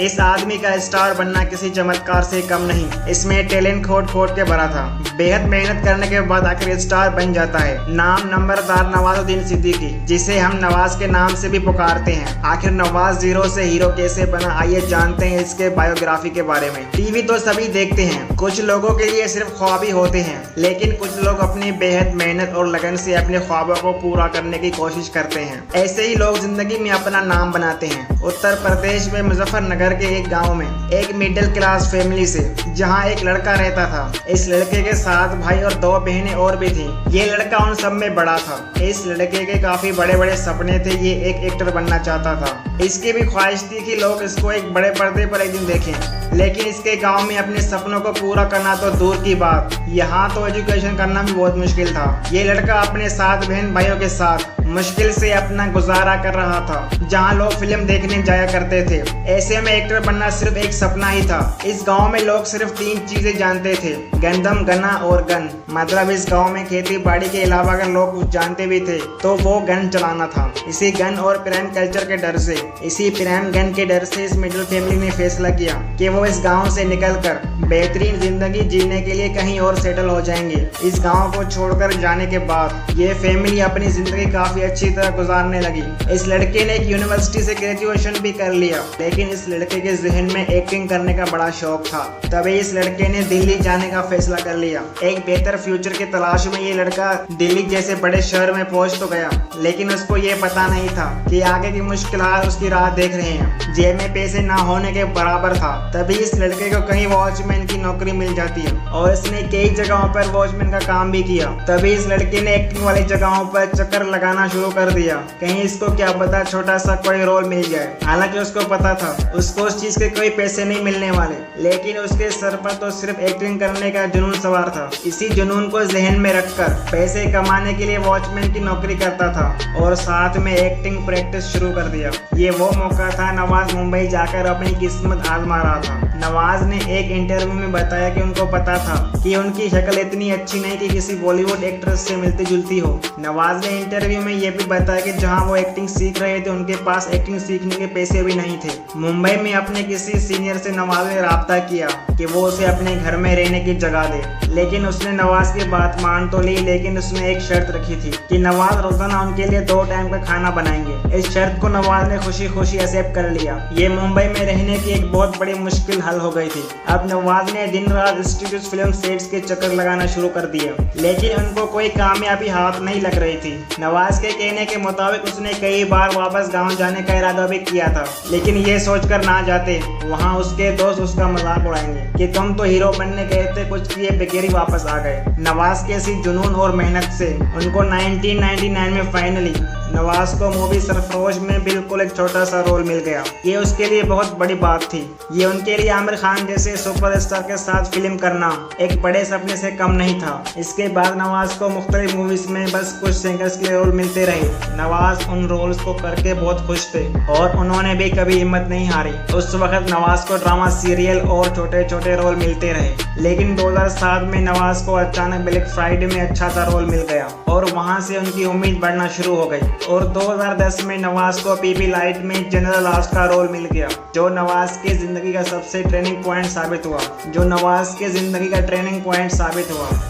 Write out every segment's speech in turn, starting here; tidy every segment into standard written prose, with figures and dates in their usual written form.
इस आदमी का स्टार बनना किसी चमत्कार से कम नहीं, इसमें टैलेंट खोट खोट के भरा था। बेहद मेहनत करने के बाद आखिर स्टार बन जाता है। नाम नंबरदार नवाजुद्दीन सिद्दीकी, जिसे हम नवाज के नाम से भी पुकारते हैं। आखिर नवाज जीरो से हीरो कैसे बना, आइए जानते हैं इसके बायोग्राफी के बारे में। टीवी तो सभी देखते हैं, कुछ लोगों के लिए सिर्फ ख्वाब ही होते हैं, लेकिन कुछ लोग अपनी बेहद मेहनत और लगन से अपने ख्वाबों को पूरा करने की कोशिश करते हैं। ऐसे ही लोग जिंदगी में अपना नाम बनाते हैं। उत्तर प्रदेश में मुजफ्फरनगर के एक गांव में एक मिडिल क्लास फैमिली से जहां एक लड़का रहता था। इस लड़के के 7 भाई और 2 बहनें और भी थी। ये लड़का उन सब में बड़ा था। इस लड़के के काफी बड़े बड़े सपने थे। ये एक एक्टर बनना चाहता था। इसकी भी ख्वाहिश थी कि लोग इसको एक बड़े पर्दे पर एक दिन देखें, लेकिन इसके गांव में अपने सपनों को पूरा करना तो दूर की बात, यहाँ तो एजुकेशन करना भी बहुत मुश्किल था। ये लड़का अपने 7 बहन भाइयों के साथ मुश्किल से अपना गुजारा कर रहा था, जहाँ लोग फिल्म देखने जाया करते थे। ऐसे में एक्टर बनना सिर्फ एक सपना ही था। इस गांव में लोग सिर्फ 3 चीजें जानते थे, गंदम, गन्ना और गन। मतलब इस गांव में खेती बाड़ी के अलावा अगर लोग कुछ जानते भी थे तो वो गन चलाना था। इसी गन और प्राइम कल्चर के डर से, इसी प्राइम गन के डर से इस मिडिल फैमिली ने फैसला किया कि वो इस गाँव से निकलकर बेहतरीन जिंदगी जीने के लिए कहीं और सेटल हो जाएंगे। इस गाँव को छोड़कर जाने के बाद ये फैमिली अपनी जिंदगी काफी अच्छी तरह गुजारने लगी। इस लड़के ने एक यूनिवर्सिटी से ग्रेजुएशन भी कर लिया, लेकिन इस लड़के के जहन में एक्टिंग करने का बड़ा शौक था। तभी इस लड़के ने दिल्ली जाने का फैसला कर लिया। एक बेहतर फ्यूचर की तलाश में ये लड़का दिल्ली जैसे बड़े शहर में पहुंच तो गया, लेकिन उसको ये पता नहीं था कि आगे की मुश्किलात उसकी राह देख रहे हैं। जेब में पैसे ना होने के बराबर था। तभी इस लड़के को कहीं वॉचमैन की नौकरी मिल जाती है और इसने कई जगहों पर वॉचमैन का काम भी किया। तभी इस लड़के ने एक्टिंग वाली जगहों पर चक्कर लगाना शुरू कर दिया, कहीं इसको क्या पता छोटा सा कोई रोल मिल जाए। हालांकि उसको पता था उसको उस चीज के कोई पैसे नहीं मिलने वाले, लेकिन उसके सर पर तो सिर्फ एक्टिंग करने का जुनून सवार था। इसी जुनून को जहन में रखकर पैसे कमाने के लिए वॉचमैन की नौकरी करता था और साथ में एक्टिंग प्रैक्टिस शुरू कर दिया। ये वो मौका था, नवाज मुंबई जाकर अपनी किस्मत आजमा रहा था। नवाज ने एक इंटरव्यू में बताया कि उनको पता था कि उनकी शक्ल इतनी अच्छी नहीं कि किसी बॉलीवुड एक्ट्रेस से मिलती जुलती हो। नवाज ने इंटरव्यू में ये भी बताया कि जहां वो एक्टिंग सीख रहे थे उनके पास एक्टिंग सीखने के पैसे भी नहीं थे। मुंबई में अपने किसी सीनियर से नवाज ने राब्ता किया कि वो उसे अपने घर में रहने की जगह दे, लेकिन उसने नवाज की बात मान तो ली, लेकिन उसने एक शर्त रखी थी कि नवाज रोजाना उनके लिए 2 टाइम का खाना बनाएंगे। इस शर्त को नवाज ने खुशी खुशी एक्सेप्ट कर लिया। ये मुंबई में रहने की एक बहुत बड़ी मुश्किल हल हो गई थी। अब नवाज ने दिन रात स्टूडियो फिल्म सेट्स के चक्कर लगाना शुरू कर दिया, लेकिन उनको कोई कामयाबी हाथ नहीं लग रही थी। नवाज के कहने के मुताबिक उसने कई बार वापस गांव जाने का इरादा भी किया था, लेकिन ये सोचकर ना जाते वहां उसके दोस्त उसका मजाक उड़ाएंगे कि तुम तो हीरो बनने गए थे, कुछ किए बगैर ही वापस आ गए। नवाज के इसी जुनून और मेहनत से उनको 1999 में फाइनली नवाज को मूवी सरफरोश में बिल्कुल एक छोटा सा रोल मिल गया। ये उसके लिए बहुत बड़ी बात थी। ये उनके लिए आमिर खान जैसे सुपरस्टार के साथ फिल्म करना एक बड़े सपने से कम नहीं था। इसके बाद नवाज को मुख्तलिफ मूवीज में बस कुछ सिंगर्स के रोल मिलते रहे। नवाज उन रोल्स को करके बहुत खुश थे और उन्होंने भी कभी हिम्मत नहीं हारी। उस वक्त नवाज को ड्रामा, सीरियल और छोटे छोटे रोल मिलते रहे, लेकिन 2007 में नवाज को अचानक ब्लैक फ्राइडे में अच्छा सा रोल मिल गया और वहां से उनकी उम्मीद बढ़ना शुरू हो गई। और 2010 में नवाज को पीपी लाइट में जनरल लाश का रोल मिल गया, जो नवाज के जिंदगी का सबसे ट्रेनिंग पॉइंट साबित हुआ।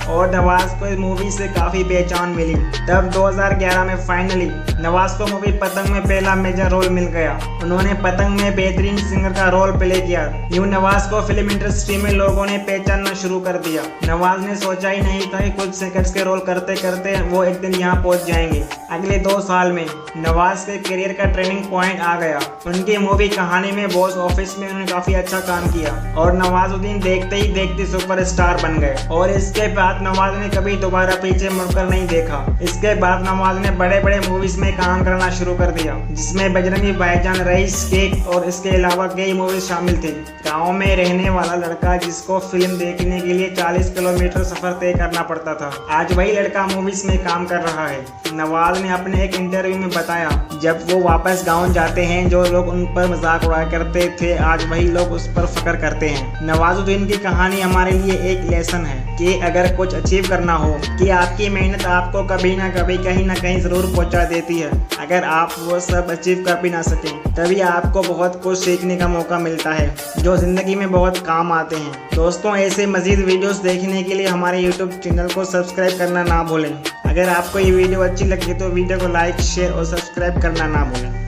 और नवाज को इस मूवी से काफी पहचान मिली। तब 2011 में फाइनली नवाज को मूवी पतंग में पहला मेजर रोल मिल गया। उन्होंने पतंग में बेहतरीन सिंगर का रोल प्ले किया। यूं नवाज को फिल्म इंडस्ट्री में लोगों ने पहचानना शुरू कर दिया। नवाज ने सोचा ही नहीं था कि कुछ सेकंड्स के रोल करते करते वो एक दिन यहाँ पहुंच जाएंगे। अगले 2 साल में नवाज के करियर का ट्रेनिंग पॉइंट आ गया। उनकी मूवी कहानी में बॉस ऑफिस में उन्होंने काफी अच्छा काम किया और नवाजुद्दीन देखते ही देखते सुपरस्टार बन गए। और इसके बाद नवाज ने कभी दोबारा पीछे मुड़कर नहीं देखा। इसके बाद नवाज ने बड़े बड़े मूवीज में काम करना शुरू कर दिया, जिसमें बजरंगी भाईजान, रईस, केक और इसके अलावा कई मूवीज शामिल थी। गाँव में रहने वाला लड़का जिसको फिल्म देखने के लिए 40 किलोमीटर सफर तय करना पड़ता था, आज वही लड़का मूवीज में काम कर रहा है। नवाज ने अपने एक इंटरव्यू में बताया जब वो वापस गाँव जाते हैं जो लोग उन पर मजाक उड़ाया करते थे आज वही लोग उस पर फख्र करते हैं। नवाजुद्दीन की कहानी हमारे लिए एक लेसन है कि अगर कुछ अचीव करना हो कि आपकी मेहनत आपको कभी ना कभी कहीं ना कहीं ज़रूर पहुंचा देती है। अगर आप वो सब अचीव कर भी ना सकें तभी आपको बहुत कुछ सीखने का मौका मिलता है जो ज़िंदगी में बहुत काम आते हैं। दोस्तों, ऐसे मज़ीद वीडियोस देखने के लिए हमारे YouTube चैनल को सब्सक्राइब करना ना भूलें। अगर आपको ये वीडियो अच्छी लगी तो वीडियो को लाइक, शेयर और सब्सक्राइब करना ना भूलें।